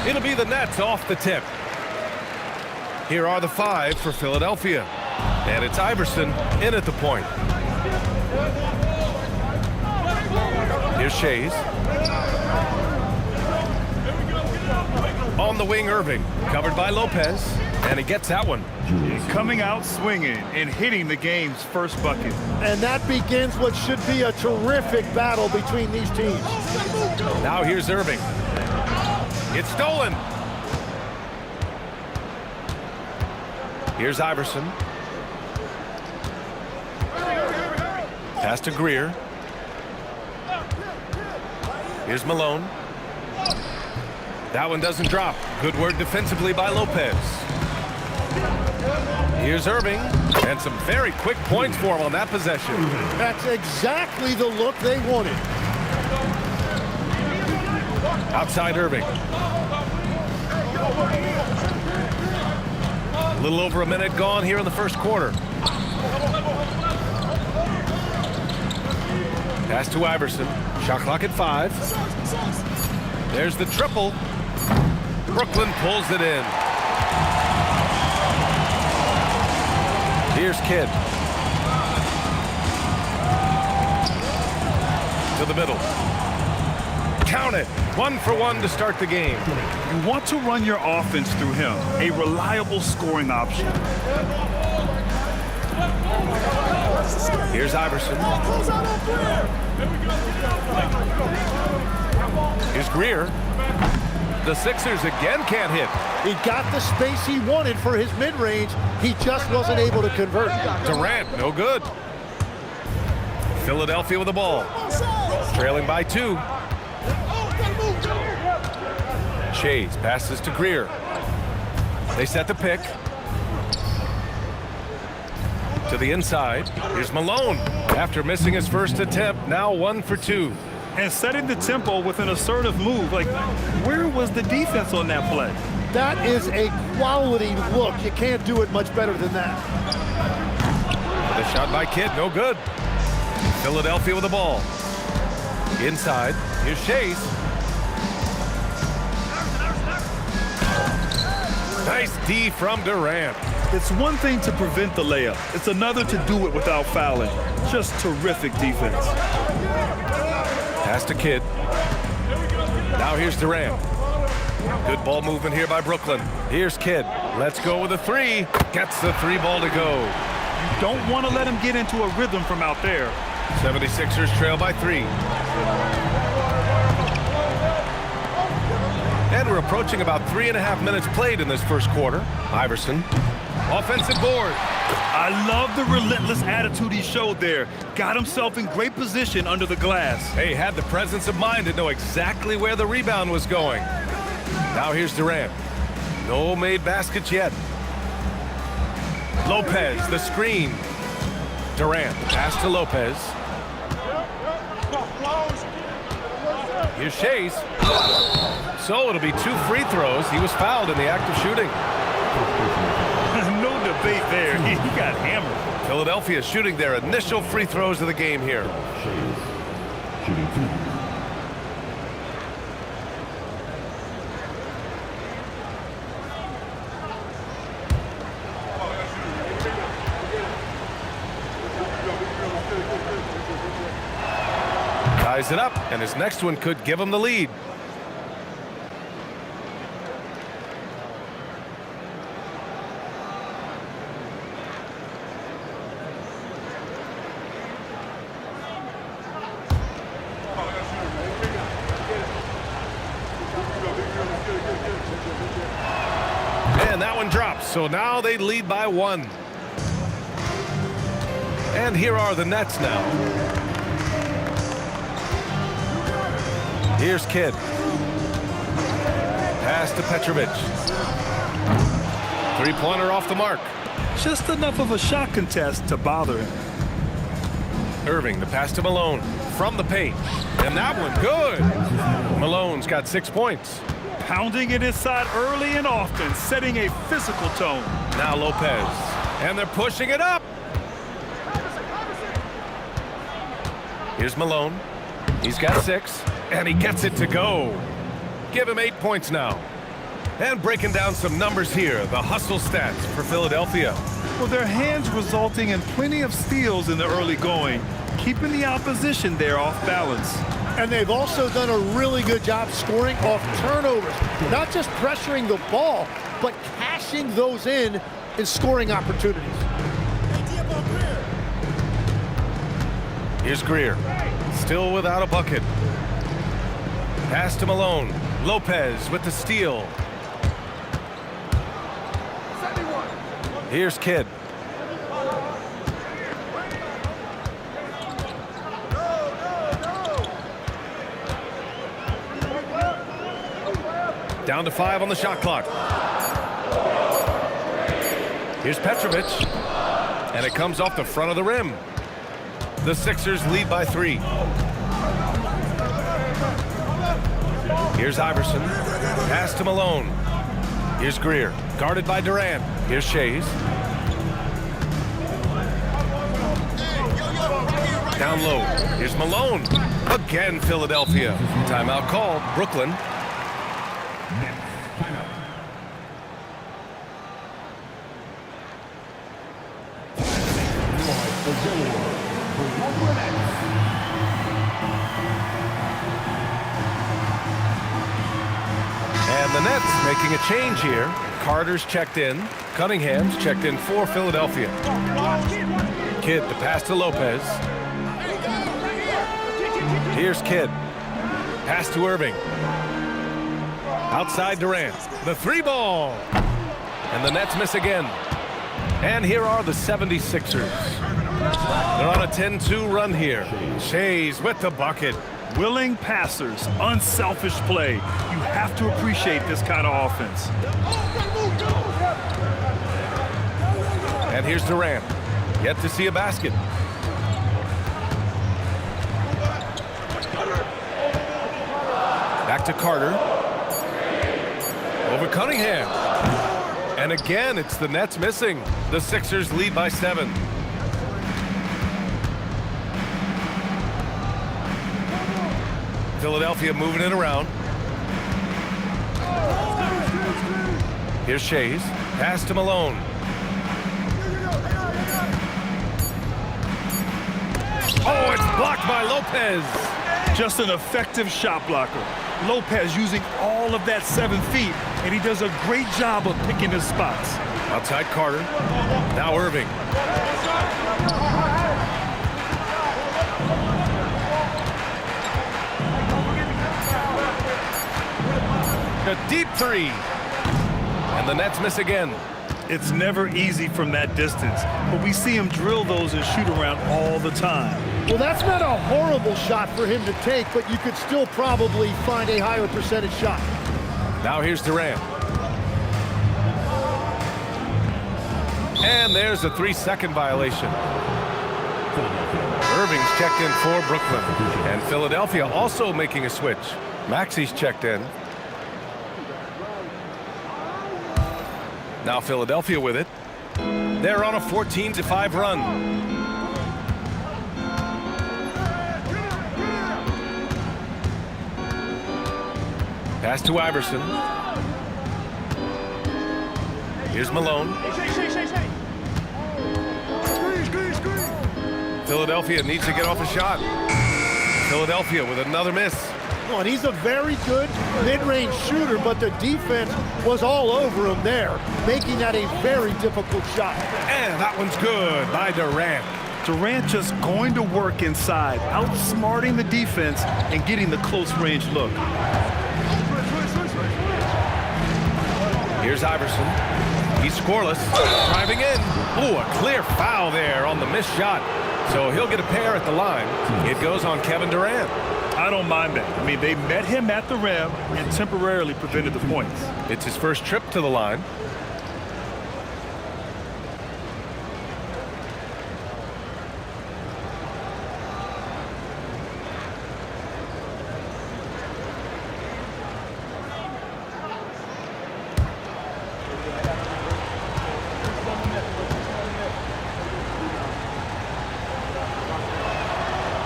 It'll be the Nets off the tip. Here are the 5 for Philadelphia. And it's Iverson in at the point. Here's Shays. On the wing, Irving. Covered by Lopez. And he gets that one. Coming out swinging and hitting the game's first bucket. And that begins what should be a terrific battle between these teams. Now here's Irving. It's stolen. Here's Iverson. Pass to Greer. Here's Malone. That one doesn't drop. Good work defensively by Lopez. Here's Irving. And some very quick points for him on that possession. That's exactly the look they wanted. Outside Irving. A little over a minute gone here in the first quarter. Pass to Iverson. Shot clock at 5. There's the triple. Brooklyn pulls it in. Here's Kidd. To the middle. Count it. 1 for 1 to start the game. You want to run your offense through him, a reliable scoring option. Here's Iverson. Here's Greer. The Sixers again can't hit. He got the space he wanted for his mid-range. He just wasn't able to convert. Durant, no good. Philadelphia with the ball. Trailing by 2. Shays passes to Greer. They set the pick. To the inside. Here's Malone. After missing his first attempt, now 1 for 2. And setting the tempo with an assertive move. Like, where was the defense on that play? That is a quality look. You can't do it much better than that. The shot by Kidd, no good. Philadelphia with the ball. Inside, here's Shays. Nice D from Durant. It's one thing to prevent the layup. It's another to do it without fouling. Just terrific defense. Pass to Kidd. Now here's Durant. Good ball movement here by Brooklyn. Here's Kidd. Let's go with a 3. Gets the 3 ball to go. You don't want to let him get into a rhythm from out there. 76ers trail by 3. And we're approaching about 3.5 minutes played in this first quarter. Iverson. Offensive board. I love the relentless attitude he showed there. Got himself in great position under the glass. Hey, had the presence of mind to know exactly where the rebound was going. Now here's Durant. No made baskets yet. Lopez, the screen. Durant, pass to Lopez. Here's Shays. So it'll be 2 free throws. He was fouled in the act of shooting. No debate there. He got hammered. Philadelphia shooting their initial free throws of the game here. Shooting 2. Ties it up, and his next one could give him the lead. And that one drops, so now they lead by 1. And here are the Nets now. Here's Kidd. Pass to Petrovic. 3-pointer off the mark. Just enough of a shot contest to bother him. Irving, the pass to Malone from the paint. And that one, good. Malone's got 6 points. Pounding it inside early and often, setting a physical tone. Now Lopez. And they're pushing it up. Here's Malone. He's got 6. And he gets it to go. Give him 8 points now. And breaking down some numbers here, the hustle stats for Philadelphia. Well, their hands resulting in plenty of steals in the early going, keeping the opposition there off balance. And they've also done a really good job scoring off turnovers. Not just pressuring the ball, but cashing those in scoring opportunities. Here's Greer, still without a bucket. Pass to Malone. Lopez with the steal. Here's Kidd. Down to 5 on the shot clock. Here's Petrovic. And it comes off the front of the rim. The Sixers lead by 3. Here's Iverson. Pass to Malone. Here's Greer. Guarded by Durant. Here's Shays. Down low. Here's Malone. Again, Philadelphia. Timeout called. Brooklyn. And the Nets making a change here. Carter's checked in. Cunningham's checked in for Philadelphia. Kidd, the pass to Lopez. Here's Kidd. Pass to Irving. Outside Durant. The 3-ball. And the Nets miss again. And here are the 76ers. They're on a 10-2 run here. Shays with the bucket. Willing passers, unselfish play. You have to appreciate this kind of offense. And here's Durant. Yet to see a basket. Back to Carter. Over Cunningham. And again, it's the Nets missing. The Sixers lead by 7. Philadelphia moving it around. Here's Shays. Pass to Malone. Oh, it's blocked by Lopez. Just an effective shot blocker. Lopez using all of that 7 feet, and he does a great job of picking his spots. Outside Carter. Now Irving. A deep 3. And the Nets miss again. It's never easy from that distance, but we see him drill those and shoot around all the time. Well, that's not a horrible shot for him to take, but you could still probably find a higher percentage shot. Now here's Durant. And there's a 3-second violation. Irving's checked in for Brooklyn. And Philadelphia also making a switch. Maxi's checked in. Now Philadelphia with it. They're on a 14-5 run. Pass to Iverson. Here's Malone. Philadelphia needs to get off a shot. Philadelphia with another miss. Oh, and he's a very good mid-range shooter, but the defense was all over him there, making that a very difficult shot. And that one's good by Durant. Durant just going to work inside, outsmarting the defense and getting the close-range look. Here's Iverson. He's scoreless. Driving in. Ooh, a clear foul there on the missed shot. So he'll get a pair at the line. It goes on Kevin Durant. I don't mind that. I mean, they met him at the rim and temporarily prevented the points. It's his first trip to the line.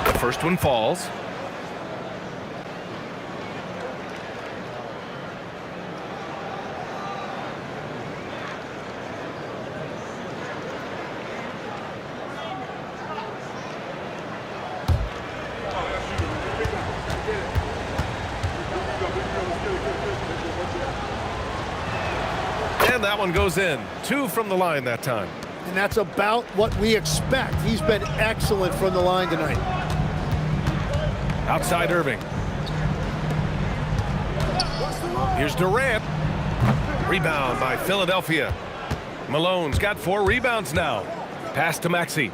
The first one falls. And that one goes in. 2 from the line that time. And that's about what we expect. He's been excellent from the line tonight. Outside Irving. Here's Durant. Rebound by Philadelphia. Malone's got 4 rebounds now. Pass to Maxey.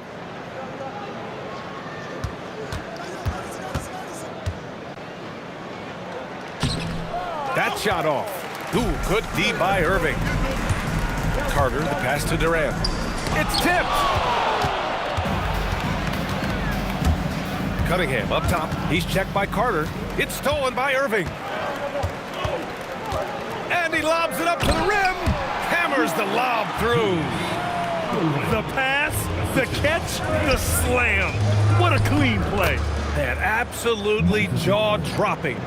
That shot off. Ooh, good D by Irving. Carter, the pass to Durant. It's tipped. Cunningham up top. He's checked by Carter. It's stolen by Irving. And he lobs it up to the rim. Hammers the lob through. The pass, the catch, the slam. What a clean play. And absolutely jaw-dropping.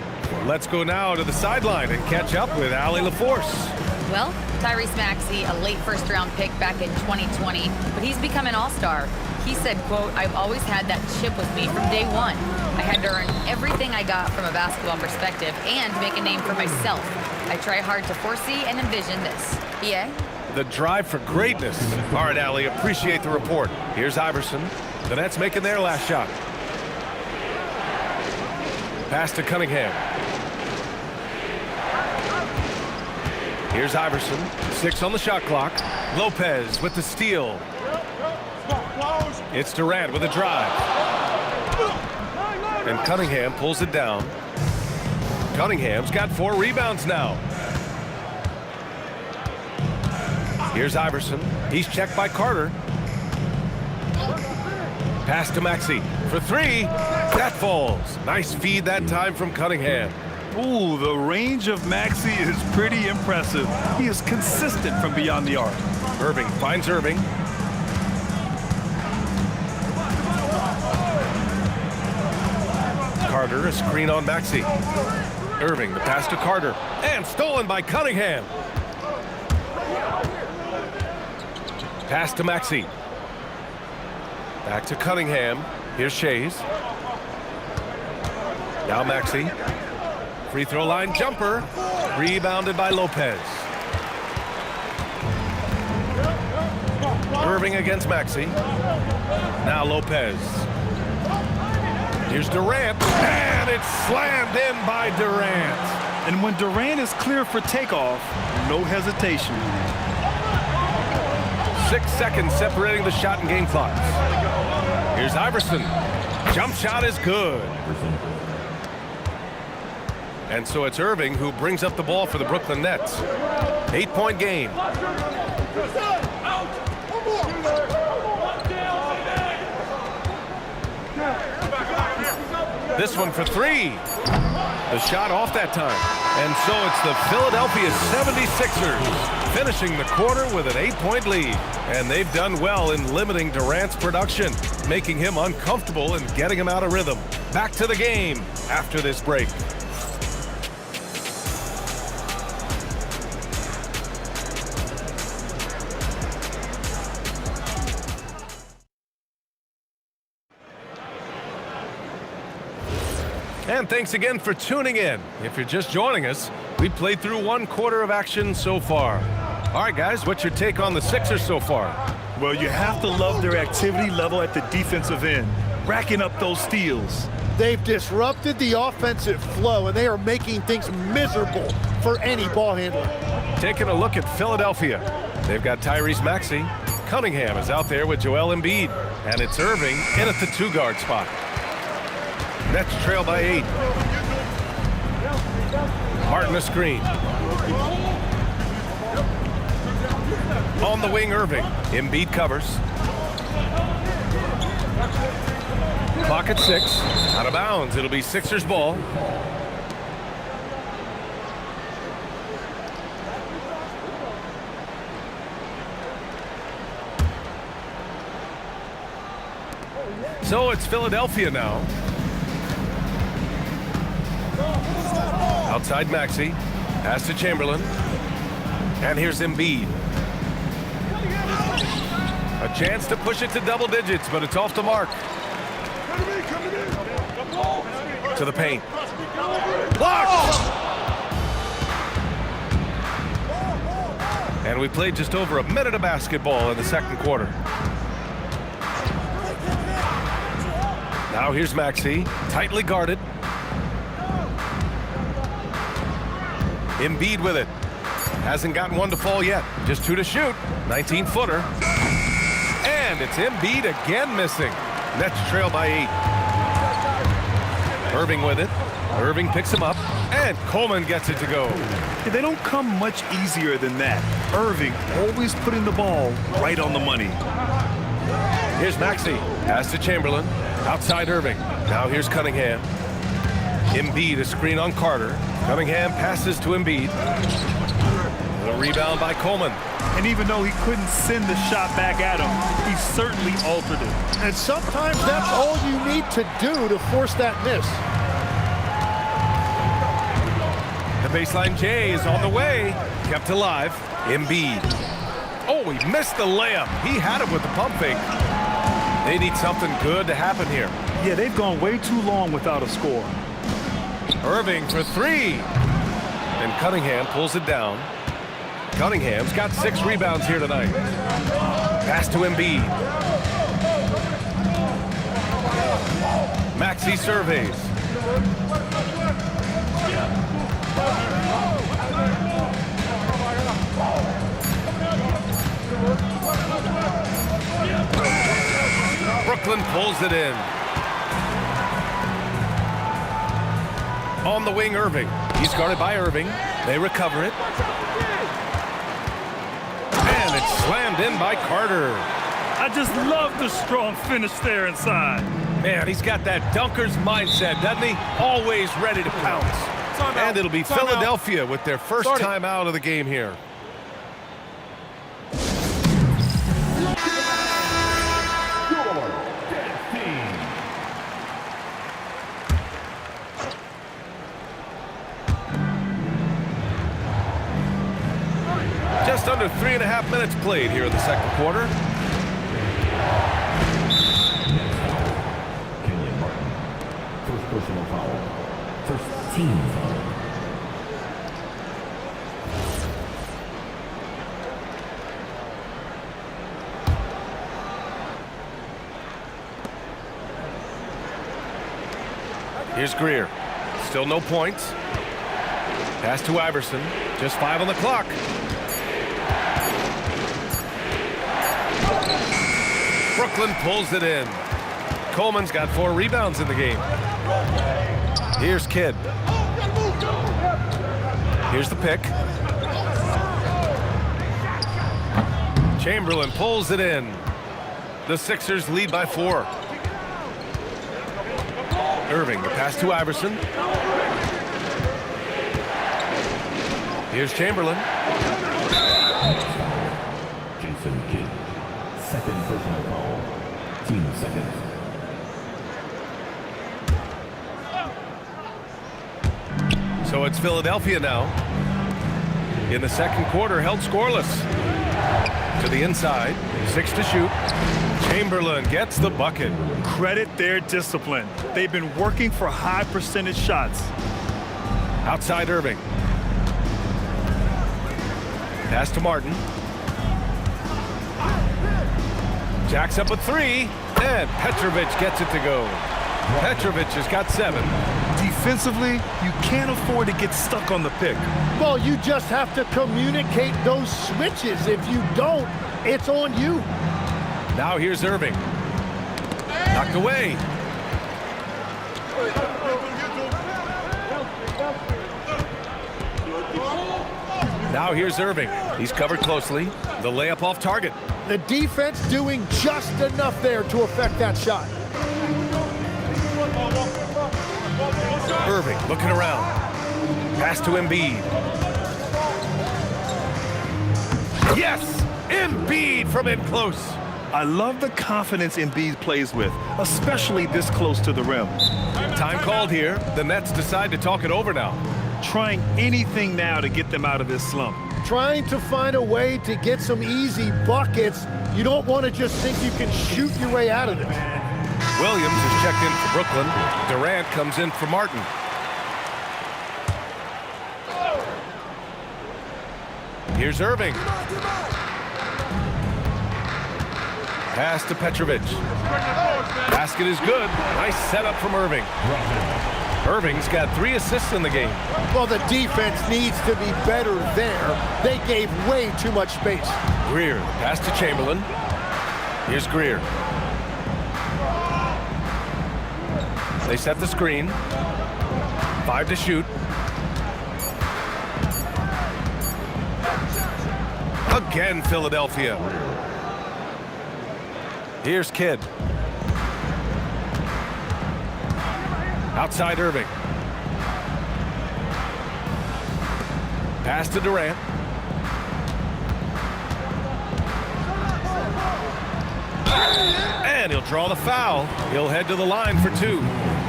Let's go now to the sideline and catch up with Allie LaForce. Well, Tyrese Maxey, a late first-round pick back in 2020, but he's become an all-star. He said, quote, "I've always had that chip with me from day one. I had to earn everything I got from a basketball perspective and make a name for myself. I try hard to foresee and envision this." Yeah? The drive for greatness. All right, Allie, appreciate the report. Here's Iverson. The Nets making their last shot. Pass to Cunningham. Here's Iverson. 6 on the shot clock. Lopez with the steal. It's Durant with a drive. And Cunningham pulls it down. Cunningham's got 4 rebounds now. Here's Iverson. He's checked by Carter. Pass to Maxey for 3. That falls. Nice feed that time from Cunningham. Ooh, the range of Maxey is pretty impressive. He is consistent from beyond the arc. Irving finds Irving. Carter, a screen on Maxey. Irving, the pass to Carter. And stolen by Cunningham. Pass to Maxey. Back to Cunningham. Here's Shays. Now Maxey. Free throw line jumper. Rebounded by Lopez. Irving against Maxey. Now Lopez. Here's Durant. And it's slammed in by Durant. And when Durant is clear for takeoff, no hesitation. 6 seconds separating the shot and game clocks. Here's Iverson. Jump shot is good. And so it's Irving who brings up the ball for the Brooklyn Nets. 8-point game. This one for 3. The shot off that time. And so it's the Philadelphia 76ers finishing the quarter with an 8-point lead. And they've done well in limiting Durant's production, making him uncomfortable and getting him out of rhythm. Back to the game after this break. And thanks again for tuning in. If you're just joining us, we played through 1 quarter of action so far. All right, guys, what's your take on the Sixers so far? Well, you have to love their activity level at the defensive end, racking up those steals. They've disrupted the offensive flow, and they are making things miserable for any ball handler. Taking a look at Philadelphia. They've got Tyrese Maxey. Cunningham is out there with Joel Embiid. And it's Irving in at the 2-guard spot. Nets trail by 8. Martin a screen. On the wing, Irving. Embiid covers. Clock at 6. Out of bounds. It'll be Sixers ball. So it's Philadelphia now. Outside Maxey. Pass to Chamberlain. And here's Embiid. A chance to push it to double digits, but it's off the mark. To the paint. Blocked! And we played just over a minute of basketball in the second quarter. Now here's Maxey, tightly guarded. Embiid with it. Hasn't gotten one to fall yet. Just 2 to shoot. 19-footer. And it's Embiid again missing. Nets trail by 8. Irving with it. Irving picks him up. And Coleman gets it to go. They don't come much easier than that. Irving always putting the ball right on the money. Here's Maxey. Pass to Chamberlain. Outside Irving. Now here's Cunningham. Embiid, a screen on Carter. Cunningham passes to Embiid. A rebound by Coleman. And even though he couldn't send the shot back at him, he certainly altered it. And sometimes that's all you need to do to force that miss. The baseline J is on the way. Kept alive. Embiid. Oh, he missed the layup. He had it with the pump fake. They need something good to happen here. Yeah, they've gone way too long without a score. Irving for 3. And Cunningham pulls it down. Cunningham's got 6 rebounds here tonight. Pass to Embiid. Maxey surveys. Brooklyn pulls it in. On the wing, Irving. He's guarded by Irving. They recover it. And it's slammed in by Carter. I just love the strong finish there inside. Man, he's got that dunker's mindset, doesn't he? Always ready to pounce. And it'll be Philadelphia with their first time out of the game here. Just under 3.5 minutes played here in the second quarter. Kenyon Martin. First personal foul. First team foul. Here's Greer. Still no points. Pass to Iverson. Just 5 on the clock. Brooklyn pulls it in. Coleman's got 4 rebounds in the game. Here's Kidd. Here's the pick. Chamberlain pulls it in. The Sixers lead by 4. Irving, the pass to Iverson. Here's Chamberlain. Jason Kidd. Second personal foul. Team seconds. So it's Philadelphia now. In the second quarter, held scoreless. To the inside, 6 to shoot. Chamberlain gets the bucket. Credit their discipline. They've been working for high percentage shots. Outside Irving. Pass to Martin. Jacks up a 3, and Petrovic gets it to go. Petrovic has got 7. Defensively, you can't afford to get stuck on the pick. Well, you just have to communicate those switches. If you don't, it's on you. Now here's Irving. Knocked away. Now here's Irving. He's covered closely. The layup off target. The defense doing just enough there to affect that shot. Irving looking around. Pass to Embiid. Yes! Embiid from in close. I love the confidence Embiid plays with, especially this close to the rim. Time called here. The Nets decide to talk it over now. Trying anything now to get them out of this slump. Trying to find a way to get some easy buckets. You don't want to just think you can shoot your way out of this. Williams is checked in for Brooklyn. Durant comes in for Martin. Here's Irving. Pass to Petrovic. Basket is good. Nice setup from Irving. Irving's got 3 assists in the game. Well, the defense needs to be better there. They gave way too much space. Greer, pass to Chamberlain. Here's Greer. They set the screen. 5 to shoot. Again, Philadelphia. Here's Kidd. Outside Irving. Pass to Durant. And he'll draw the foul. He'll head to the line for 2.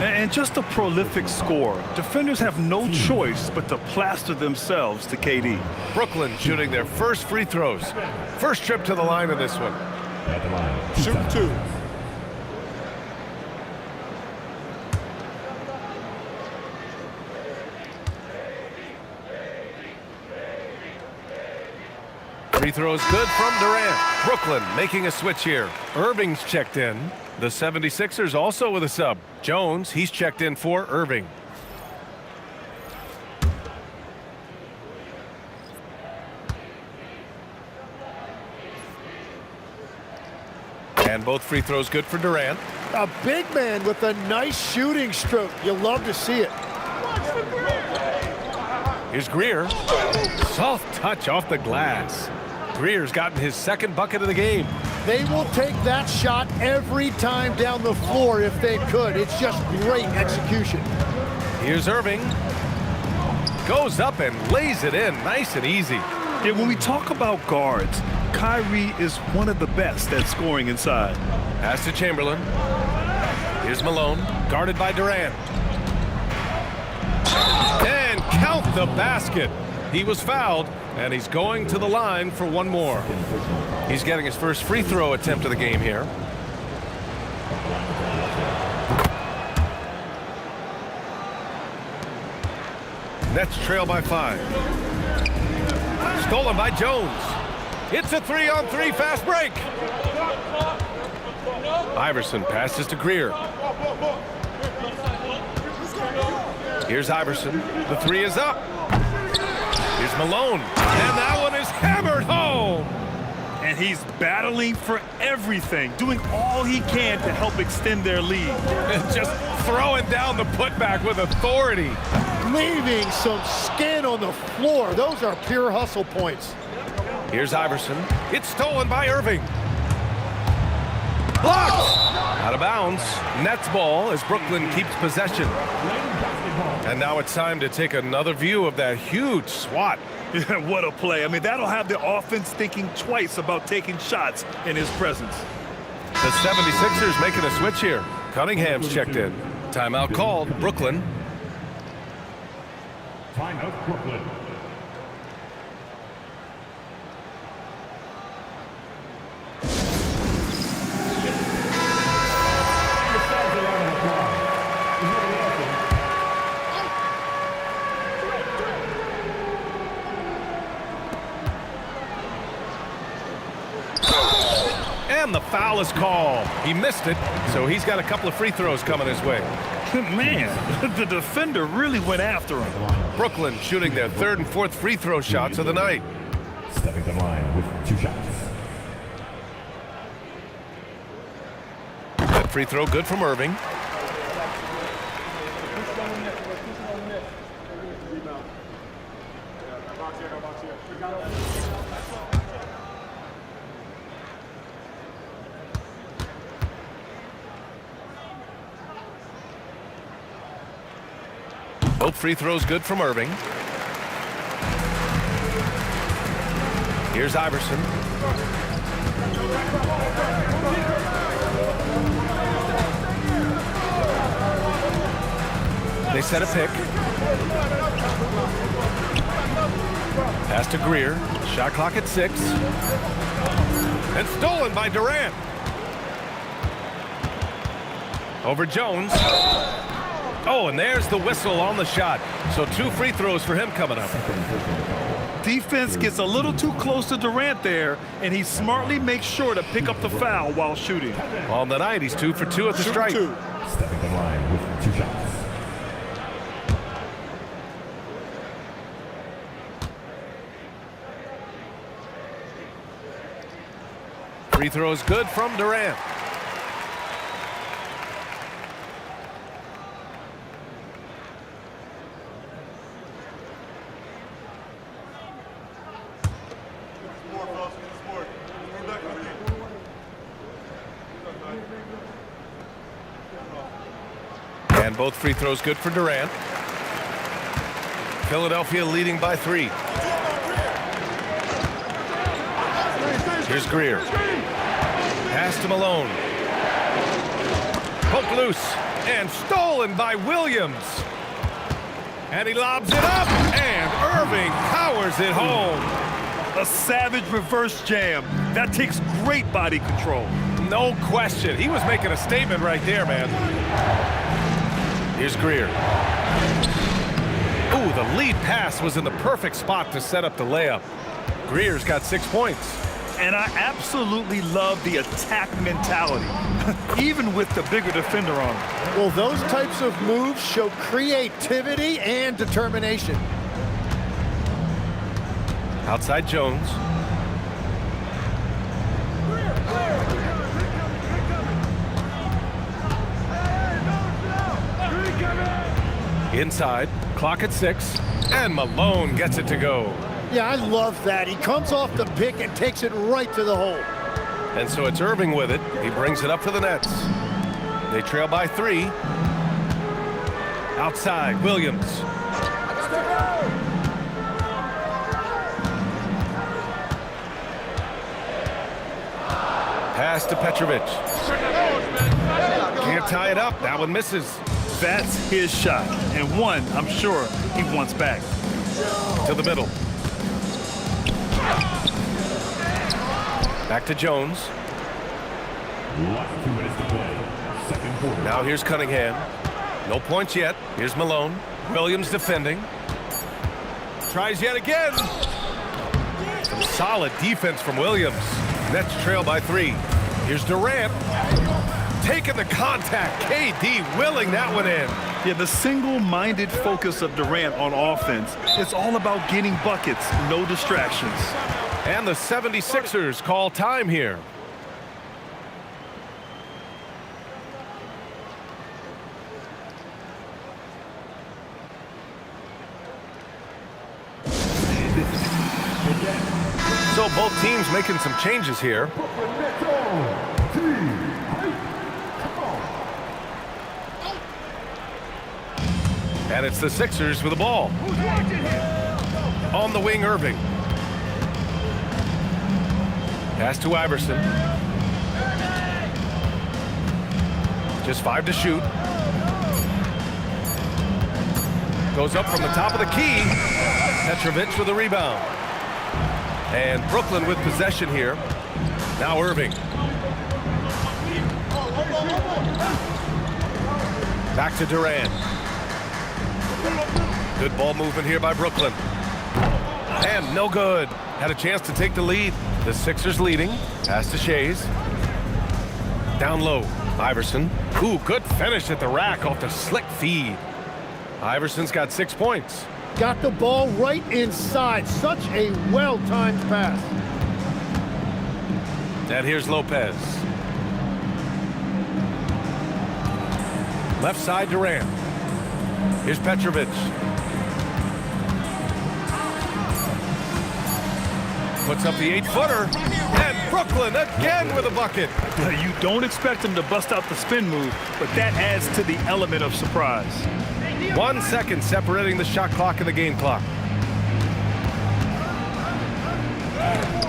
And just a prolific scorer. Defenders have no choice but to plaster themselves to KD. Brooklyn shooting their first free throws. First trip to the line of this one. At the line. Shoot 2. Free throws good from Durant. Brooklyn making a switch here. Irving's checked in. The 76ers also with a sub. Jones, he's checked in for Irving. And both free throws good for Durant. A big man with a nice shooting stroke. You love to see it. Here's Greer. Soft touch off the glass. Greer's gotten his second bucket of the game. They will take that shot every time down the floor if they could. It's just great execution. Here's Irving. Goes up and lays it in nice and easy. Yeah, when we talk about guards, Kyrie is one of the best at scoring inside. Pass to Chamberlain. Here's Malone, guarded by Durant. And count the basket. He was fouled, and he's going to the line for one more. He's getting his first free throw attempt of the game here. Nets trail by 5. Stolen by Jones. It's a 3-on-3 fast break. Iverson passes to Greer. Here's Iverson. The 3 is up. Here's Malone. And that one is hammered home. And he's battling for everything, doing all he can to help extend their lead. Just throwing down the putback with authority. Leaving some skin on the floor. Those are pure hustle points. Here's Iverson. It's stolen by Irving. Blocked. Out of bounds. Nets ball as Brooklyn keeps possession. And now it's time to take another view of that huge swat. Yeah, what a play. I mean, that'll have the offense thinking twice about taking shots in his presence. The 76ers making a switch here. Cunningham's checked in. Timeout called. Brooklyn. Timeout, Brooklyn. And the foul is called. He missed it, so he's got a couple of free throws coming his way. Man, the defender really went after him. Brooklyn shooting their 3rd and 4th free throw shots of the night. Stepping to the line with 2 shots. That free throw good from Irving. Both free throws good from Irving. Here's Iverson. They set a pick. Pass to Greer. Shot clock at 6. And stolen by Durant. Over Jones. Oh, and there's the whistle on the shot. So 2 free throws for him coming up. defense gets a little too close to Durant there, and he smartly makes sure to pick up the foul while shooting. On the night, he's 2 for 2 at the stripe. Stepping in line with 2 shots. Free throws good from Durant. And both free throws good for Durant. Philadelphia leading by 3. Here's Greer. Pass to Malone. Poked loose and stolen by Williams. And he lobs it up, and Irving powers it home. A savage reverse jam. That takes great body control. No question. He was making a statement right there, man. Here's Greer. Ooh, the lead pass was in the perfect spot to set up the layup. Greer's got 6 points. And I absolutely love the attack mentality, even with the bigger defender on him. Well, those types of moves show creativity and determination. Outside Jones. Inside, clock at 6, and Malone gets it to go. Yeah, I love that. He comes off the pick and takes it right to the hole. And so it's Irving with it. He brings it up for the Nets. They trail by 3. Outside, Williams. Pass to Petrovic. Can't tie it up. That one misses. That's his shot, and one I'm sure he wants back. To the middle. Back to Jones. Last 2 minutes to play. Second quarter. Now here's Cunningham. No points yet. Here's Malone. Williams defending. Tries yet again. Some solid defense from Williams. Nets trail by 3. Here's Durant. Taking the contact. KD willing that one in. Yeah, the single-minded focus of Durant on offense, it's all about getting buckets, no distractions. And the 76ers call time here. So both teams making some changes here. And it's the Sixers with the ball. On the wing, Irving. Pass to Iverson. Just 5 to shoot. Goes up from the top of the key. Petrovic with a rebound. And Brooklyn with possession here. Now Irving. Back to Durant. Good ball movement here by Brooklyn. And no good. Had a chance to take the lead. The Sixers leading. Pass to Shays. Down low. Iverson. Ooh, good finish at the rack off the slick feed. Iverson's got 6 points. Got the ball right inside. Such a well-timed pass. And here's Lopez. Left side Durant. Here's Petrovic. Puts up the 8-footer. And Brooklyn again with a bucket. You don't expect him to bust out the spin move, but that adds to the element of surprise. 1 second separating the shot clock and the game clock.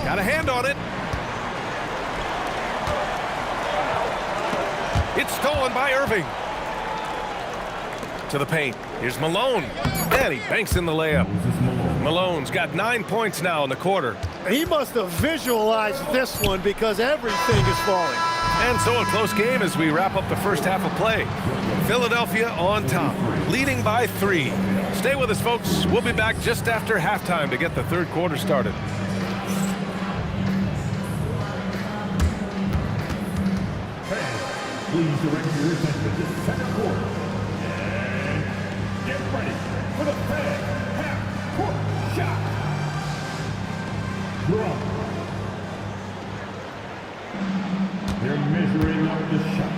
Got a hand on it. It's stolen by Irving. To the paint. Here's Malone. And he banks in the layup. Malone's got 9 points now in the quarter. He must have visualized this one because everything is falling. And so a close game as we wrap up the first half of play. Philadelphia on top, leading by 3. Stay with us, folks. We'll be back just after halftime to get the third quarter started. Please direct your attention to the second quarter. And get ready for the Fed half-court shot. Draw. They're measuring up the shot.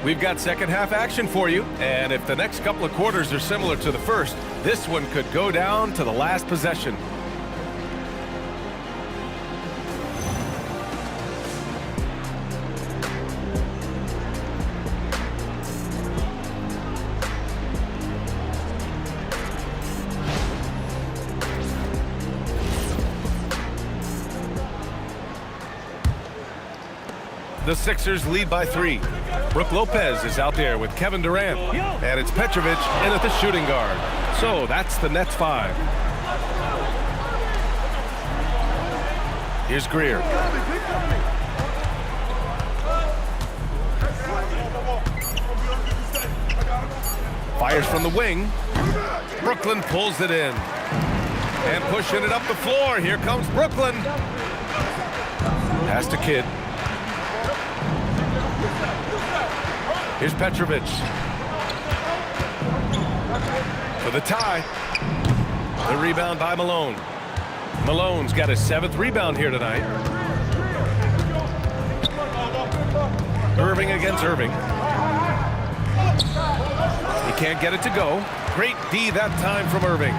We've got second half action for you, and if the next couple of quarters are similar to the first, this one could go down to the last possession. The Sixers lead by 3. Brook Lopez is out there with Kevin Durant. And it's Petrovic in at the shooting guard. So that's the Nets 5. Here's Greer. Fires from the wing. Brooklyn pulls it in. And pushing it up the floor. Here comes Brooklyn. Pass to Kidd. Here's Petrovic. For the tie. The rebound by Malone. Malone's got his 7th rebound here tonight. Irving against Irving. He can't get it to go. Great D that time from Irving.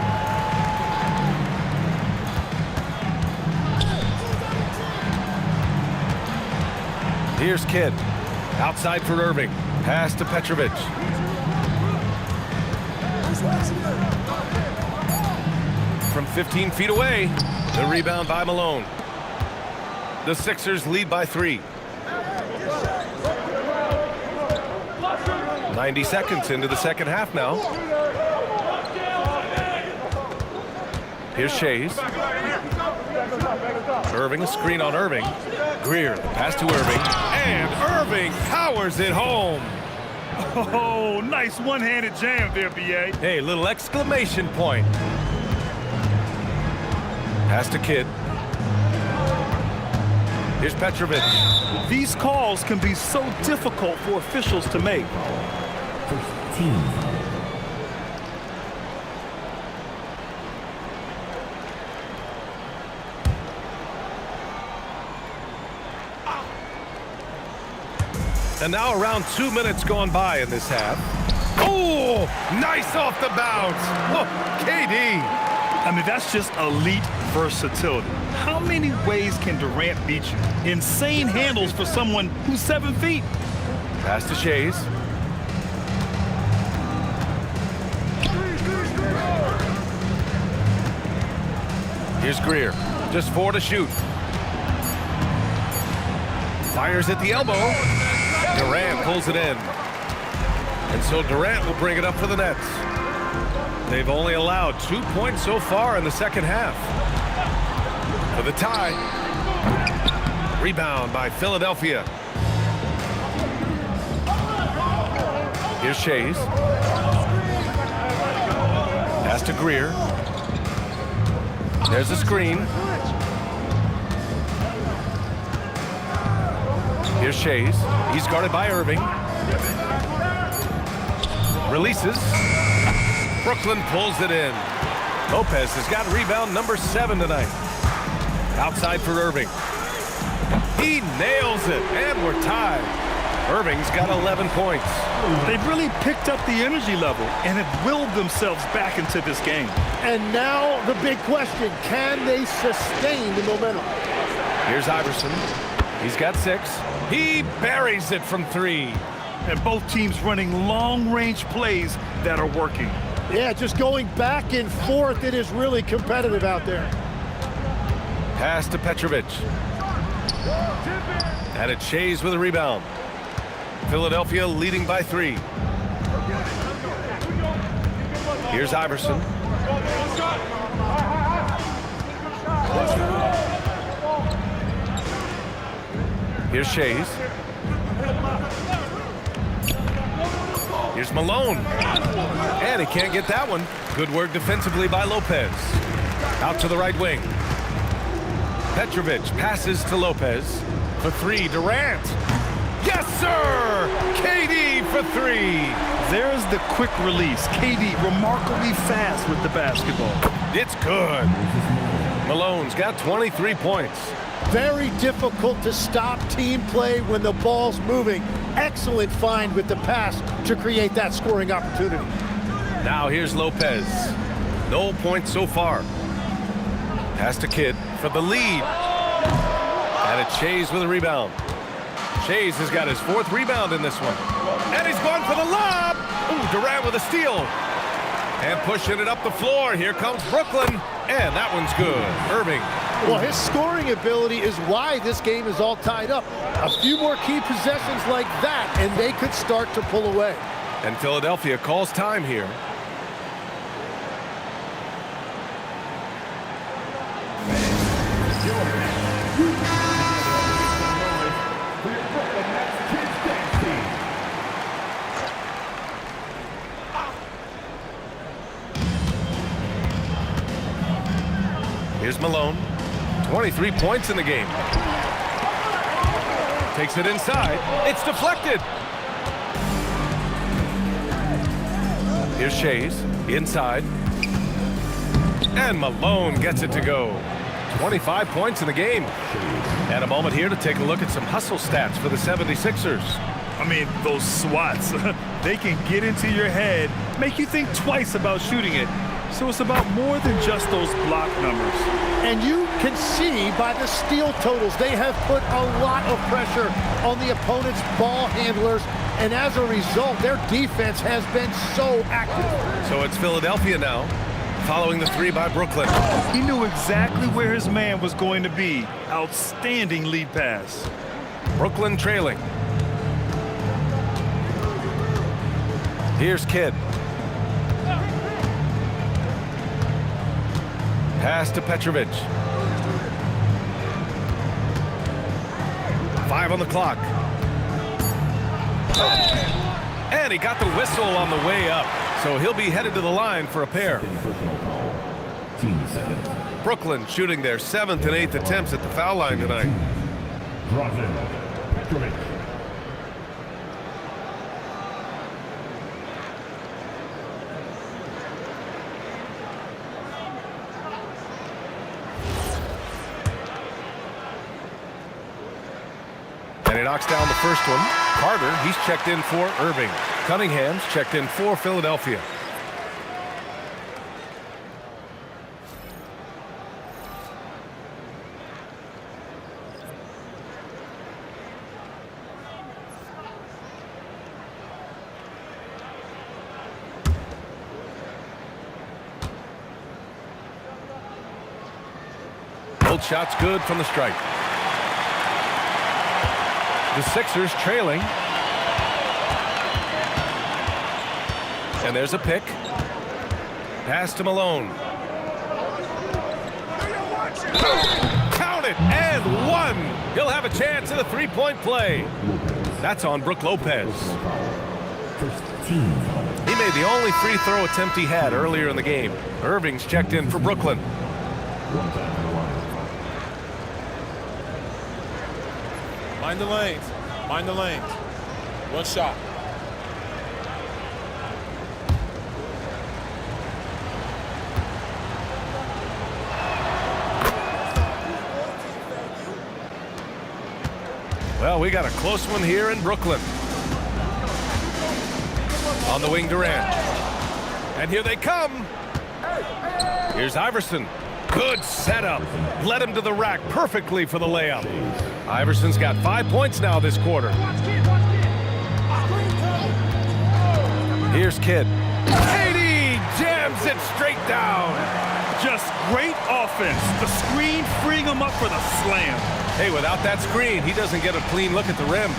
Here's Kidd. Outside for Irving. Pass to Petrovic. From 15 feet away, the rebound by Malone. The Sixers lead by 3. 90 seconds into the second half now. Here's Shays. Irving, a screen on Irving. Greer, pass to Irving. And Irving powers it home. Oh, nice one-handed jam there, B.A. Hey, little exclamation point. Pass to Kidd. Here's Petrovic. These calls can be so difficult for officials to make. First team. And now around 2 minutes gone by in this half. Oh, nice off the bounce. Oh, KD. I mean, that's just elite versatility. How many ways can Durant beat you? Insane handles for someone who's 7 feet. Pass to Shays. Here's Greer. Just 4 to shoot. Fires at the elbow. Durant pulls it in. And so Durant will bring it up for the Nets. They've only allowed 2 points so far in the second half. For the tie. Rebound by Philadelphia. Here's Shays. Pass to Greer. There's a screen. Here's Shays. He's guarded by Irving. Releases. Brooklyn pulls it in. Lopez has got rebound number 7 tonight. Outside for Irving. He nails it, and we're tied. Irving's got 11 points. They've really picked up the energy level and have willed themselves back into this game. And now the big question, can they sustain the momentum? Here's Iverson. He's got 6. He buries it from 3. And both teams running long-range plays that are working. Yeah, just going back and forth. It is really competitive out there. Pass to Petrovic. And it's Shays with a rebound. Philadelphia leading by 3. Here's Iverson. Here's Shays. Here's Malone. And he can't get that one. Good work defensively by Lopez. Out to the right wing. Petrovic passes to Lopez. For 3, Durant. Yes, sir! KD for 3. There's the quick release. KD remarkably fast with the basketball. It's good. Malone's got 23 points. Very difficult to stop team play when the ball's moving. Excellent find with the pass to create that scoring opportunity. Now here's Lopez. No points so far. Pass to Kidd for the lead. And it's Shays with a rebound. Shays has got his 4th rebound in this one. And he's going for the lob. Ooh, Durant with a steal. And pushing it up the floor. Here comes Brooklyn. And that one's good. Irving. Well, his scoring ability is why this game is all tied up. A few more key possessions like that, and they could start to pull away. And Philadelphia calls time here. Here's Malone. 23 points in the game. Takes it inside. It's deflected. Here's Shays. Inside. And Malone gets it to go. 25 points in the game. And a moment here to take a look at some hustle stats for the 76ers. I mean, those swats, they can get into your head, make you think twice about shooting it. So it's about more than just those block numbers. And you can see by the steal totals, they have put a lot of pressure on the opponent's ball handlers. And as a result, their defense has been so active. So it's Philadelphia now, following the 3 by Brooklyn. He knew exactly where his man was going to be. Outstanding lead pass. Brooklyn trailing. Here's Kidd. Pass to Petrovic. 5 on the clock. And he got the whistle on the way up. So he'll be headed to the line for a pair. Team seconds. Brooklyn shooting their 7th and 8th attempts at the foul line tonight. Drazen Petrovic. And he knocks down the first one. Carter, he's checked in for Irving. Cunningham's checked in for Philadelphia. Both shots good from the stripe. The Sixers trailing. And there's a pick. Pass to Malone. Count it, and 1. He'll have a chance at a 3-point play. That's on Brook Lopez. He made the only free throw attempt he had earlier in the game. Irving's checked in for Brooklyn. Mind the lanes. Mind the lanes. One shot. Well, we got a close one here in Brooklyn. On the wing, Durant. And here they come. Here's Iverson. Good setup. Led him to the rack perfectly for the layup. Iverson's got 5 points now this quarter. Here's Kidd. KD jams it straight down. Just great offense. The screen freeing him up for the slam. Hey, without that screen, he doesn't get a clean look at the rim.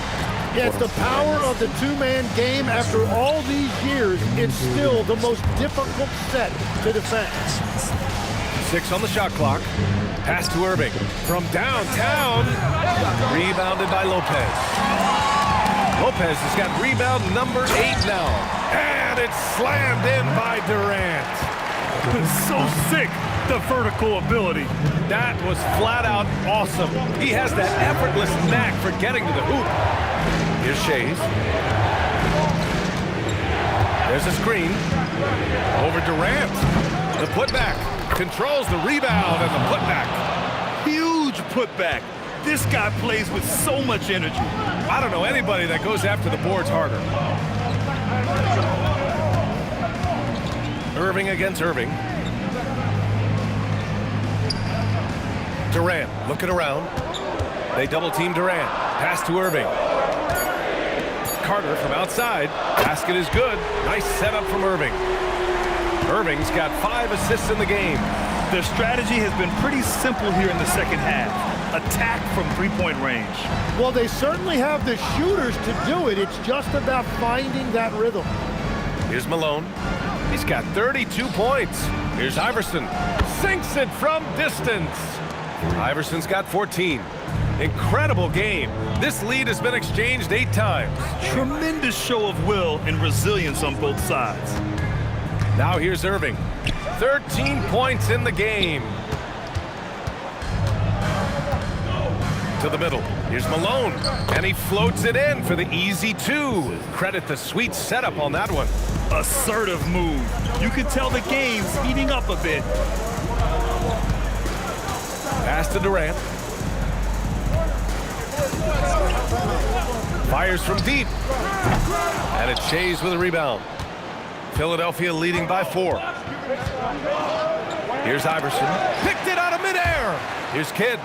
Yeah, it's the power of the two-man game. After all these years, it's still the most difficult set to defend. 6 on the shot clock. Pass to Irving. From downtown. Rebounded by Lopez. Lopez has got rebound number 8 now. And it's slammed in by Durant. So sick, the vertical ability. That was flat out awesome. He has that effortless knack for getting to the hoop. Here's Shays. There's a screen. Over Durant. The putback. Controls the rebound and the putback. Huge putback. This guy plays with so much energy. I don't know anybody that goes after the boards harder. Irving against Irving. Durant looking around. They double team Durant. Pass to Irving. Carter from outside. Basket is good. Nice setup from Irving. Irving's got 5 assists in the game. Their strategy has been pretty simple here in the second half. Attack from three-point range. Well, they certainly have the shooters to do it. It's just about finding that rhythm. Here's Malone. He's got 32 points. Here's Iverson. Sinks it from distance. Iverson's got 14. Incredible game. This lead has been exchanged 8 times. Tremendous show of will and resilience on both sides. Now here's Irving. 13 points in the game. To the middle. Here's Malone. And he floats it in for the easy 2. Credit the sweet setup on that one. Assertive move. You can tell the game's heating up a bit. Pass to Durant. Fires from deep. And it's Shays with a rebound. Philadelphia leading by 4. Here's Iverson. Picked it out of midair. Here's Kidd.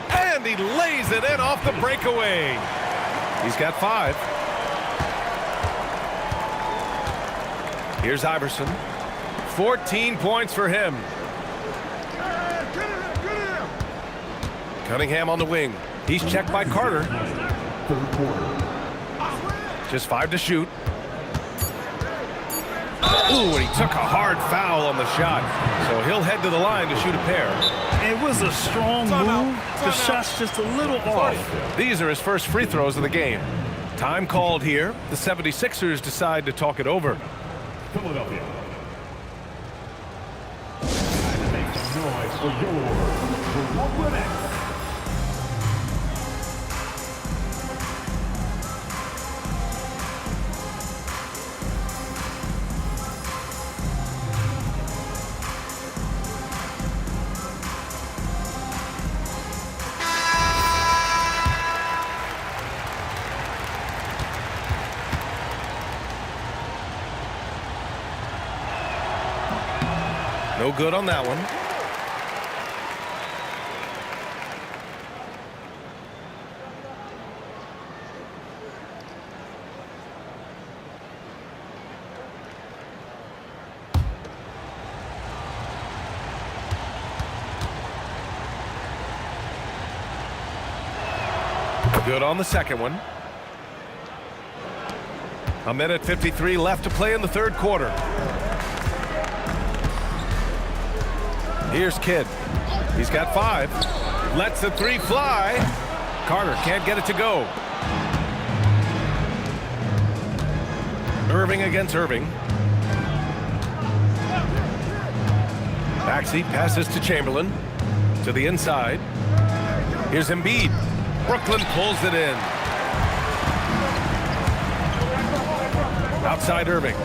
And he lays it in off the breakaway. He's got 5. Here's Iverson. 14 points for him. Cunningham on the wing. He's checked by Carter. Just 5 to shoot. Ooh, and he took a hard foul on the shot. So he'll head to the line to shoot a pair. It was a strong move. The shot's just a little off. These are his first free throws of the game. Time called here. The 76ers decide to talk it over. Philadelphia. Make some noise for your Brooklyn Nets. No good on that one. Good on the second one. 1:53 left to play in the third quarter. Here's Kidd. He's got 5. Lets the 3 fly. Carter can't get it to go. Irving against Irving. Maxey passes to Chamberlain. To the inside. Here's Embiid. Brooklyn pulls it in. Outside Irving.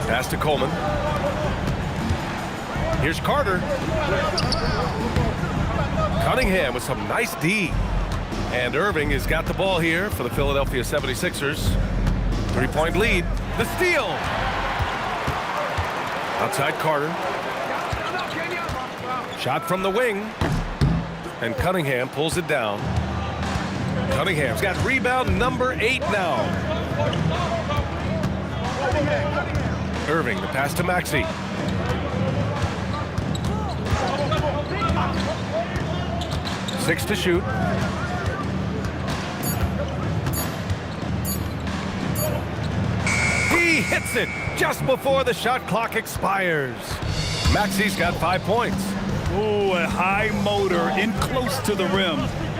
Pass to Coleman. Here's Carter. Cunningham with some nice D. And Irving has got the ball here for the Philadelphia 76ers. 3-point lead. The steal. Outside Carter. Shot from the wing. And Cunningham pulls it down. Cunningham's got rebound number 8 now. Irving, the pass to Maxey. Six to shoot. He hits it just before the shot clock expires. Maxey's got 5 points. Oh, a high motor in close to the rim.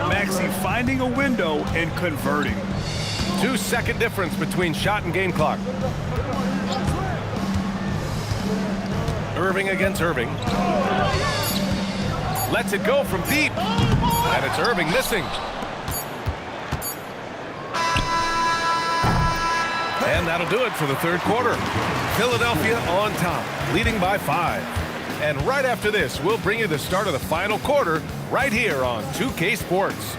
Maxey finding a window and converting. 2-second difference between shot and game clock. Irving against Irving. Lets it go from deep. And it's Irving missing. And that'll do it for the third quarter. Philadelphia on top, leading by 5. And right after this, we'll bring you the start of the final quarter right here on 2K Sports.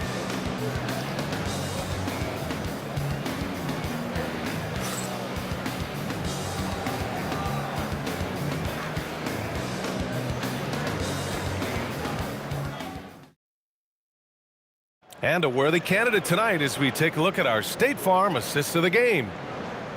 And a worthy candidate tonight as we take a look at our State Farm assist of the game.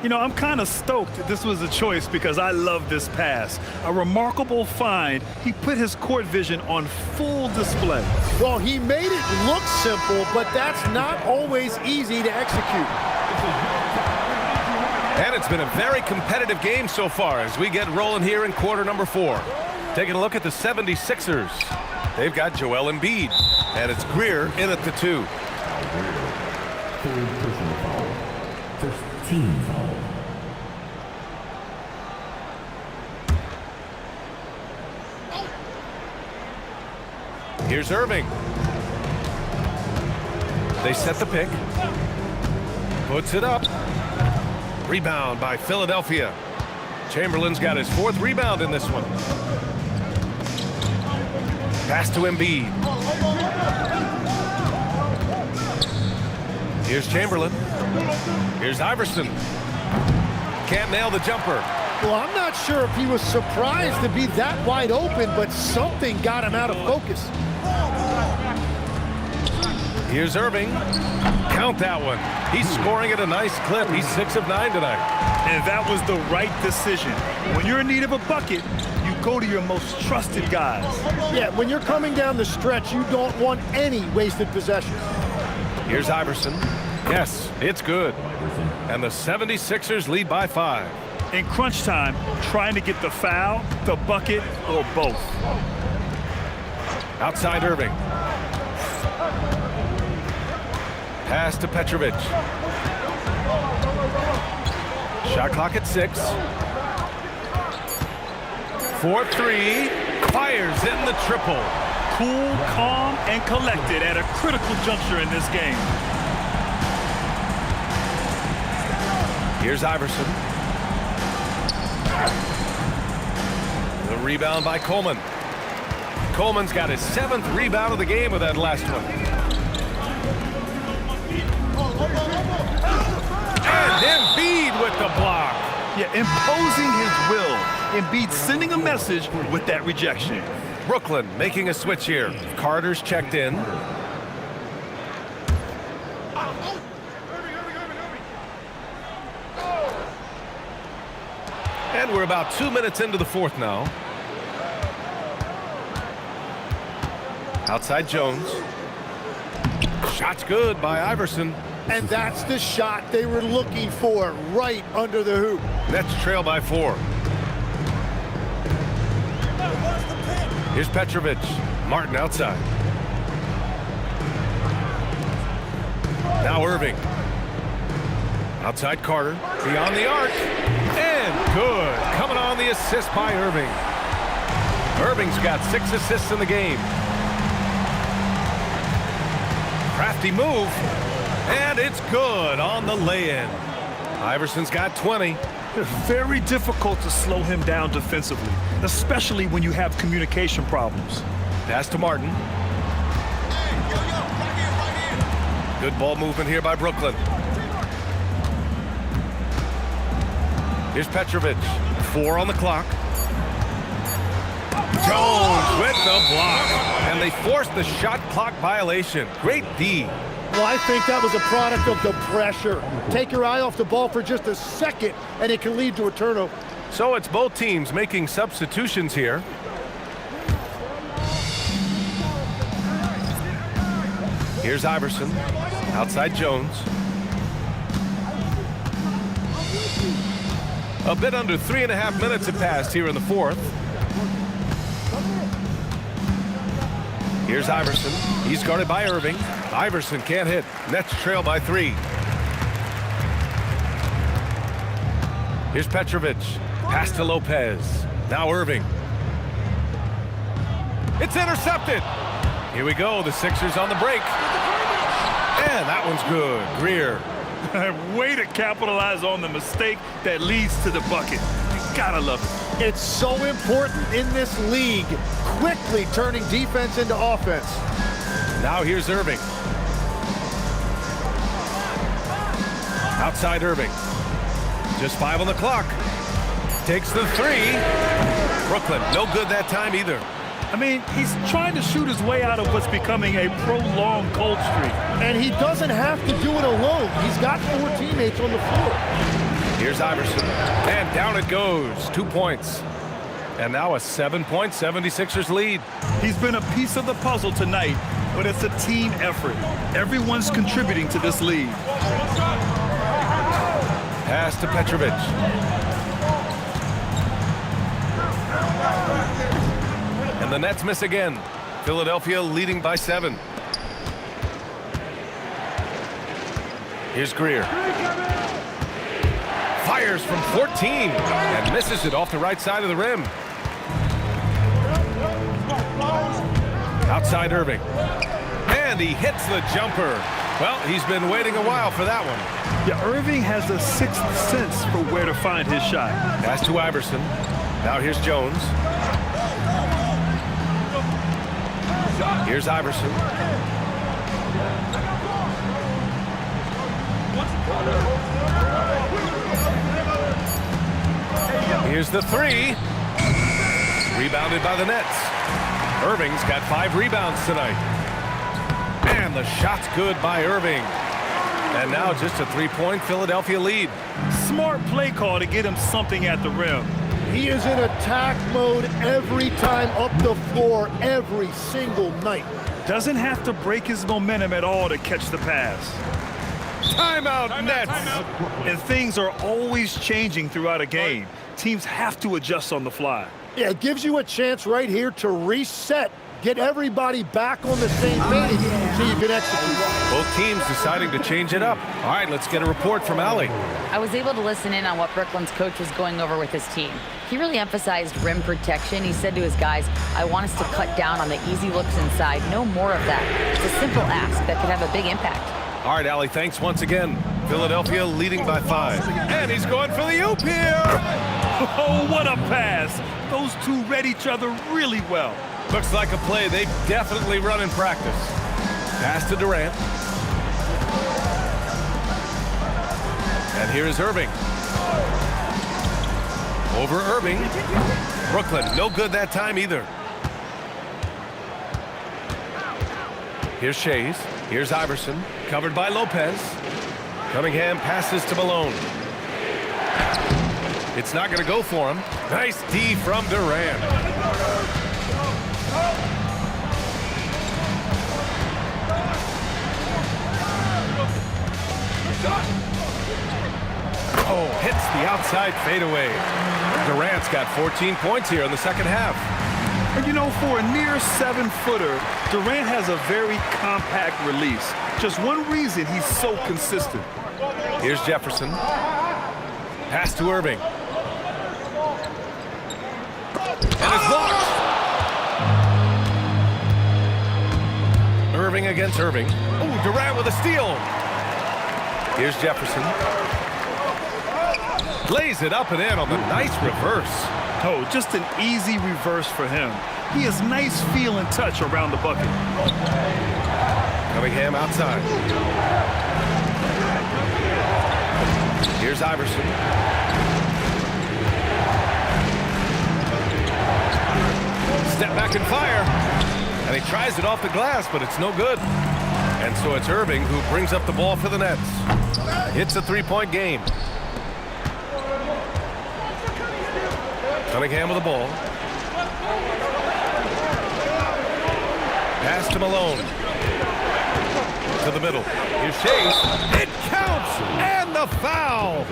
You know, I'm kind of stoked this was a choice because I love this pass. A remarkable find. He put his court vision on full display. Well, he made it look simple, but that's not always easy to execute. And it's been a very competitive game so far as we get rolling here in quarter number 4. Taking a look at the 76ers. They've got Joel Embiid, and it's Greer in at the 2. Third personal foul. First team foul. Here's Irving. They set the pick. Puts it up. Rebound by Philadelphia. Chamberlain's got his 4th rebound in this one. Pass to Embiid. Here's Chamberlain. Here's Iverson. Can't nail the jumper. Well, I'm not sure if he was surprised to be that wide open, but something got him out of focus. Here's Irving. Count that one. He's scoring at a nice clip. He's 6 of 9 tonight. And that was the right decision. When you're in need of a bucket, you go to your most trusted guys. Yeah, when you're coming down the stretch, you don't want any wasted possessions. Here's Iverson. Yes, it's good. And the 76ers lead by 5. In crunch time, trying to get the foul, the bucket, or both. Outside Irving. Pass to Petrovic. Shot clock at 6. 4-3. Fires in the triple. Cool, calm, and collected at a critical juncture in this game. Here's Iverson. The rebound by Coleman. Coleman's got his 7th rebound of the game with that last one. And Embiid with the block. Yeah, imposing his will. Embiid sending a message with that rejection. Brooklyn making a switch here. Carter's checked in. And we're about 2 minutes into the 4th now. Outside Jones. Shot's good by Iverson. And that's the shot they were looking for, right under the hoop. Nets trail by 4. Here's Petrovic. Martin outside. Now Irving. Outside Carter. Beyond the arc. And good. Coming on the assist by Irving. Irving's got 6 assists in the game. Crafty move. And it's good on the lay-in. Iverson's got 20. Very difficult to slow him down defensively, especially when you have communication problems. Pass to Martin. Good ball movement here by Brooklyn. Here's Petrovic. 4 on the clock. Jones with the block. And they forced the shot clock violation. Great D. Well, I think that was a product of the pressure. Take your eye off the ball for just a second, and it can lead to a turnover. So it's both teams making substitutions here. Here's Iverson. Outside Jones. A bit under 3.5 minutes have passed here in the fourth. Here's Iverson. He's guarded by Irving. Iverson can't hit. Nets trail by 3. Here's Petrovic. Pass to Lopez. Now Irving. It's intercepted. Here we go. The Sixers on the break. And that one's good. Greer. Way to capitalize on the mistake that leads to the bucket. You gotta love it. It's so important in this league, quickly turning defense into offense. Now here's Irving. Outside Irving. Just 5 on the clock. Takes the 3. Brooklyn, no good that time either. I mean, he's trying to shoot his way out of what's becoming a prolonged cold streak. And he doesn't have to do it alone. He's got 4 teammates on the floor. Here's Iverson. And down it goes. 2 points. And now a 7-point 76ers lead. He's been a piece of the puzzle tonight, but it's a team effort. Everyone's contributing to this lead. Pass to Petrovic. And the Nets miss again. Philadelphia leading by 7. Here's Greer. Fires from 14 and misses it off the right side of the rim. Outside Irving. And he hits the jumper. Well, he's been waiting a while for that one. Yeah, Irving has a sixth sense for where to find his shot. Pass to Iverson. Now here's Jones. Here's Iverson. Here's the 3. Rebounded by the Nets. Irving's got 5 rebounds tonight. And the shot's good by Irving. And now just a 3-point Philadelphia lead. Smart play call to get him something at the rim. He is in attack mode every time up the floor, every single night. Doesn't have to break his momentum at all to catch the pass. Timeout, Nets. And things are always changing throughout a game. Teams have to adjust on the fly. Yeah, it gives you a chance right here to reset, get everybody back on the same page so you can execute. Both teams deciding to change it up. All right, let's get a report from Allie. I was able to listen in on what Brooklyn's coach was going over with his team. He really emphasized rim protection. He said to his guys, I want us to cut down on the easy looks inside. No more of that. It's a simple ask that could have a big impact. All right, Allie, thanks once again. Philadelphia leading by 5. And he's going for the oop here. Oh, what a pass. Those two read each other really well. Looks like a play they've definitely run in practice. Pass to Durant. And here is Irving. Over Irving. Brooklyn, no good that time either. Here's Shays. Here's Iverson. Covered by Lopez. Cunningham passes to Malone. It's not going to go for him. Nice D from Durant. Oh, hits the outside fadeaway. Durant's got 14 points here in the second half. And you know, for a near 7-footer, Durant has a very compact release. Just one reason he's so consistent. Here's Jefferson. Pass to Irving. And it's blocked. Irving against Irving. Oh, Durant with a steal. Here's Jefferson. Lays it up and in on the nice reverse. Oh, just an easy reverse for him. He has nice feel and touch around the bucket. Cunningham outside. Here's Iverson. Step back and fire. And he tries it off the glass, but it's no good. And so it's Irving who brings up the ball for the Nets. It's a three-point game. Cunningham with the ball. Pass to Malone. To the middle. Here's Chase. It counts! And the foul!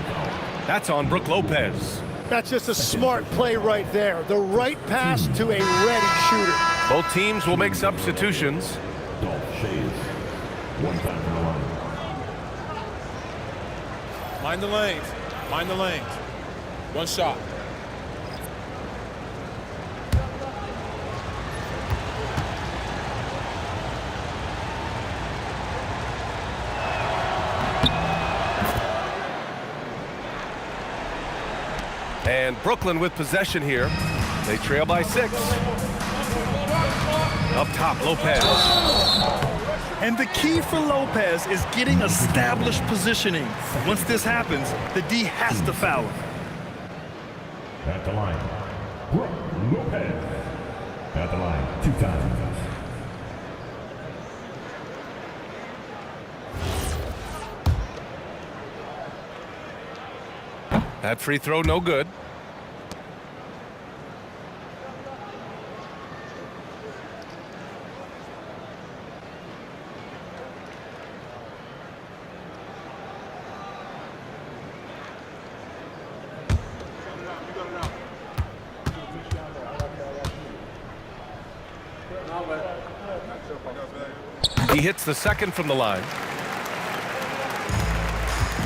That's on Brook Lopez. That's just a smart play right there. The right pass to a ready shooter. Both teams will make substitutions. Dolph Schayes. One time from the line. Mind the lanes. Mind the lanes. One shot. And Brooklyn with possession here. They trail by 6. Up top, Lopez. And the key for Lopez is getting established positioning. Once this happens, the D has to foul him. At the line, Brook Lopez. At the line, 2 times. That free throw, no good. He hits the second from the line.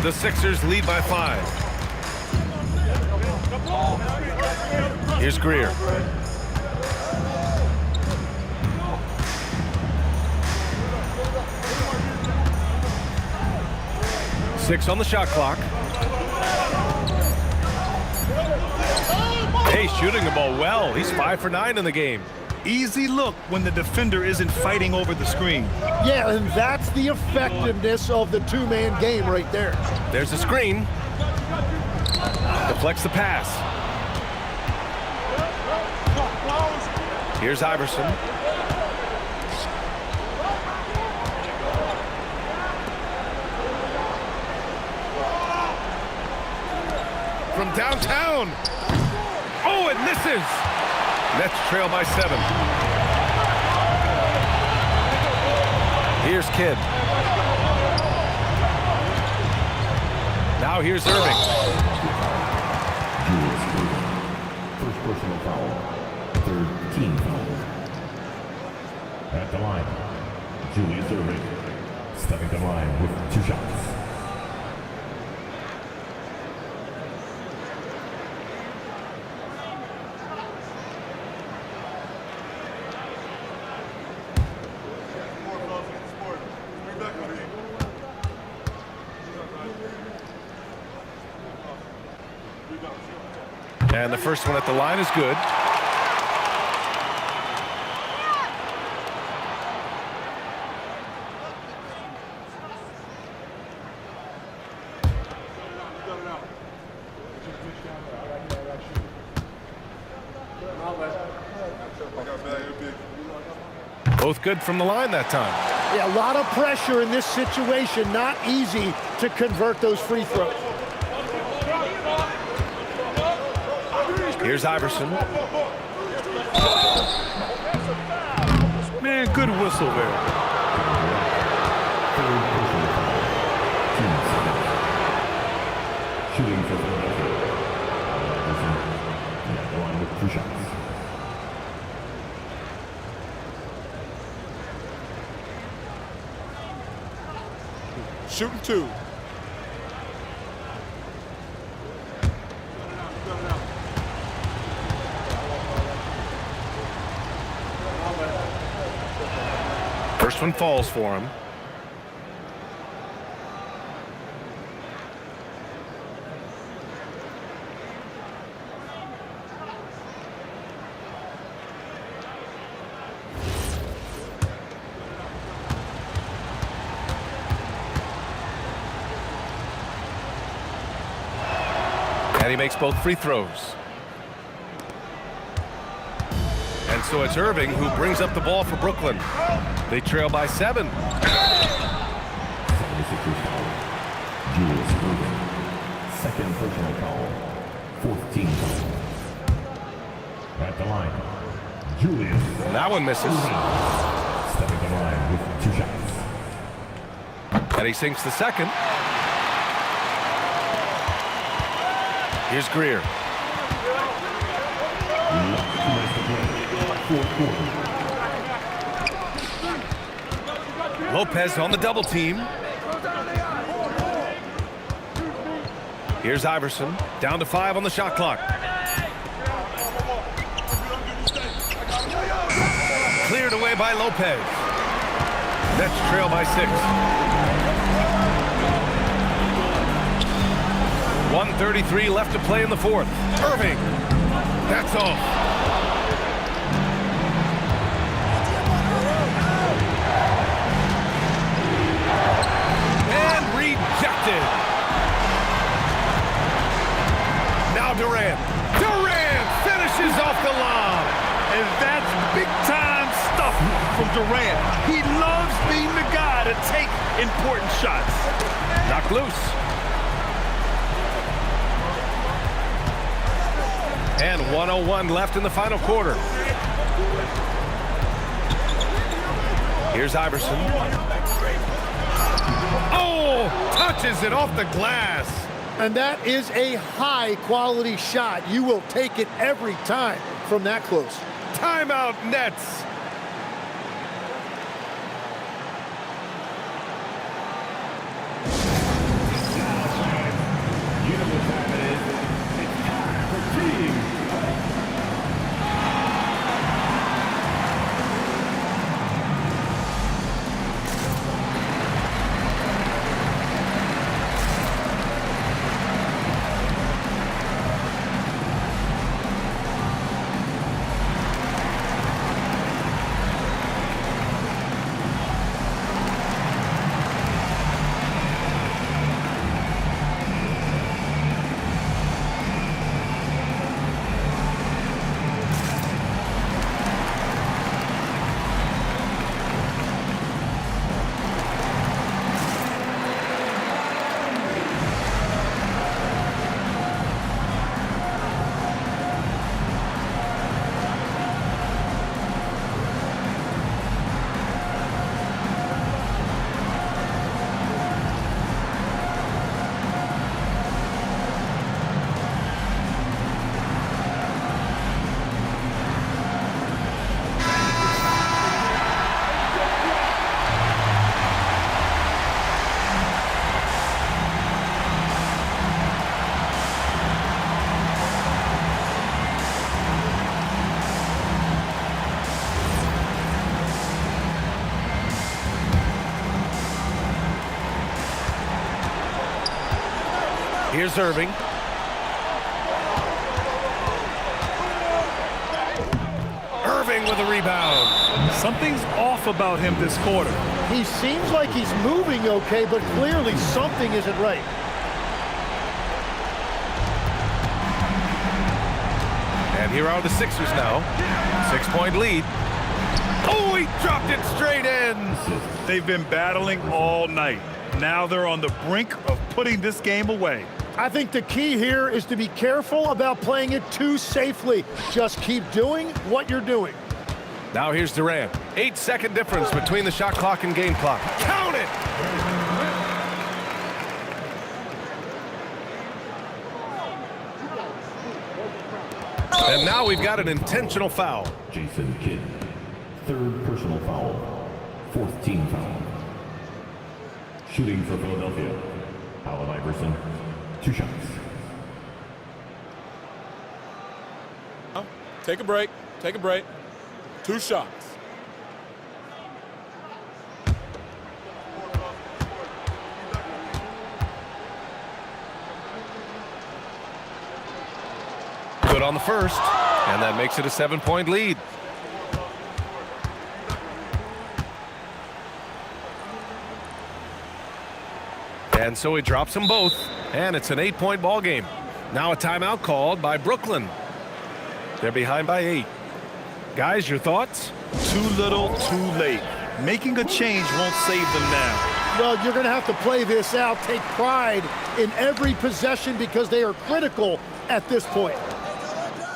The Sixers lead by 5. Here's Greer. Six on the shot clock. Hey, shooting the ball well. He's 5 for 9 in the game. Easy look when the defender isn't fighting over the screen. Yeah, and that's the effectiveness of the two-man game right there. There's a screen. Deflects the pass. Here's Iverson. From downtown. Oh, it misses. Nets trail by 7. Here's Kidd. Now here's Irving. Julius Irving. First personal foul. Third team foul. At the line, Julius Irving. Stepping to the line with 2 shots. And the first one at the line is good. Both good from the line that time. Yeah, a lot of pressure in this situation. Not easy to convert those free throws. Here's Iverson. Man, good whistle there. Shooting for the at the line with 2 shots. Shooting 2. First one falls for him. And he makes both free throws. And so it's Irving who brings up the ball for Brooklyn. They trail by 7. 76ers foul. Julius Irving. Second personal foul. 4th team foul. At the line, Julius. That one misses. Stepping to the line with 2 shots. And he sinks the second. Here's Greer. Lopez on the double team. Here's Iverson. Down to 5 on the shot clock. Cleared away by Lopez. Nets trail by 6. 1:33 left to play in the 4th. Irving. That's off. And rejected. Now Durant. Durant finishes off the lob. And that's big-time stuff from Durant. He loves being the guy to take important shots. Knocked loose. And 1:01 left in the final quarter. Here's Iverson. Oh, touches it off the glass. And that is a high-quality shot. You will take it every time from that close. Timeout Nets. You know what time it is. It's time for team. Here's Irving. Irving with a rebound. Something's off about him this quarter. He seems like he's moving okay, but clearly something isn't right. And here are the Sixers now. 6-point lead. Oh, he dropped it straight in. They've been battling all night. Now they're on the brink of putting this game away. I think the key here is to be careful about playing it too safely. Just keep doing what you're doing. Now here's Durant. 8-second difference between the shot clock and game clock. Count it! And now we've got an intentional foul. Jason Kidd. 3rd personal foul. 4th team foul. Shooting for Philadelphia. Allen Iverson. 2 shots. Take a break. Take a break. 2 shots. Good on the first, and that makes it a 7-point lead. And so he drops them both, and it's an 8-point ball game. Now a timeout called by Brooklyn. They're behind by 8. Guys, your thoughts? Too little, too late. Making a change won't save them now. Well, you're going to have to play this out, take pride in every possession because they are critical at this point.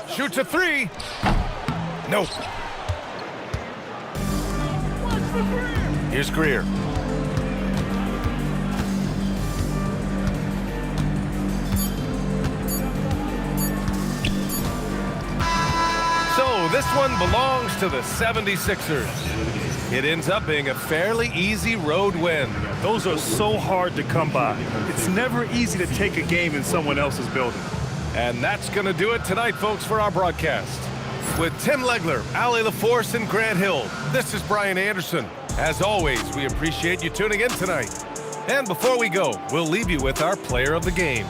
Shoots a 3. Nope. Here's Greer. So this one belongs to the 76ers. It ends up being a fairly easy road win. Those are so hard to come by. It's never easy to take a game in someone else's building. And that's going to do it tonight, folks, for our broadcast. With Tim Legler, Allie LaForce, and Grant Hill, this is Brian Anderson. As always, we appreciate you tuning in tonight. And before we go, we'll leave you with our player of the game.